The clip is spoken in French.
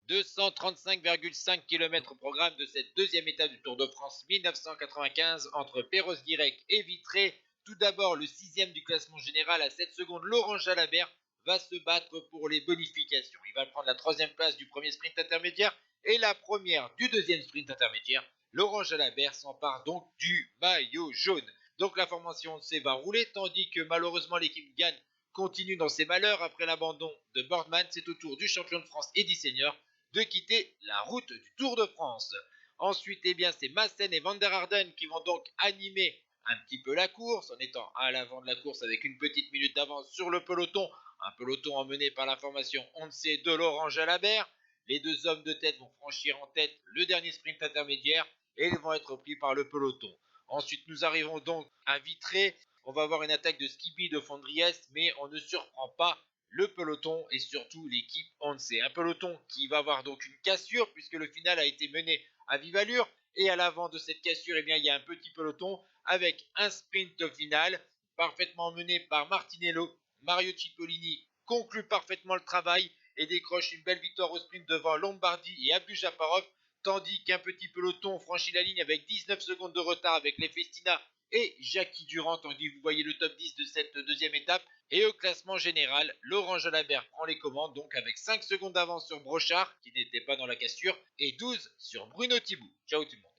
235,5 km au programme de cette deuxième étape du Tour de France 1995 entre Perros-Guirec et Vitré. Tout d'abord, le sixième du classement général à 7 secondes, Laurent Jalabert, va se battre pour les bonifications. Il va prendre la troisième place du premier sprint intermédiaire et la première du deuxième sprint intermédiaire. Laurent Jalabert s'empare donc du maillot jaune. Donc la formation C va rouler, tandis que malheureusement l'équipe Gann continue dans ses malheurs après l'abandon de Boardman. C'est au tour du champion de France Eddy Senior de quitter la route du Tour de France. Ensuite, c'est Maassen et Van der Arden qui vont donc animer un petit peu la course, en étant à l'avant de la course avec une petite minute d'avance sur le peloton. Un peloton emmené par la formation Once de Laurent Jalabert. Les deux hommes de tête vont franchir en tête le dernier sprint intermédiaire et ils vont être pris par le peloton. Ensuite, nous arrivons donc à Vitré. On va avoir une attaque de Skippy de Fondriest, mais on ne surprend pas le peloton et surtout l'équipe Once. Un peloton qui va avoir donc une cassure puisque le final a été mené à vive allure. Et à l'avant de cette cassure, il y a un petit peloton avec un sprint final parfaitement mené par Martinello. Mario Cipollini conclut parfaitement le travail et décroche une belle victoire au sprint devant Lombardi et Abdul Japarov, tandis qu'un petit peloton franchit la ligne avec 19 secondes de retard avec les Festina et Jackie Durand, tandis que vous voyez le top 10 de cette deuxième étape. Et au classement général, Laurent Jalabert prend les commandes, donc avec 5 secondes d'avance sur Brochard, qui n'était pas dans la cassure, et 12 sur Bruno Thibault. Ciao tout le monde.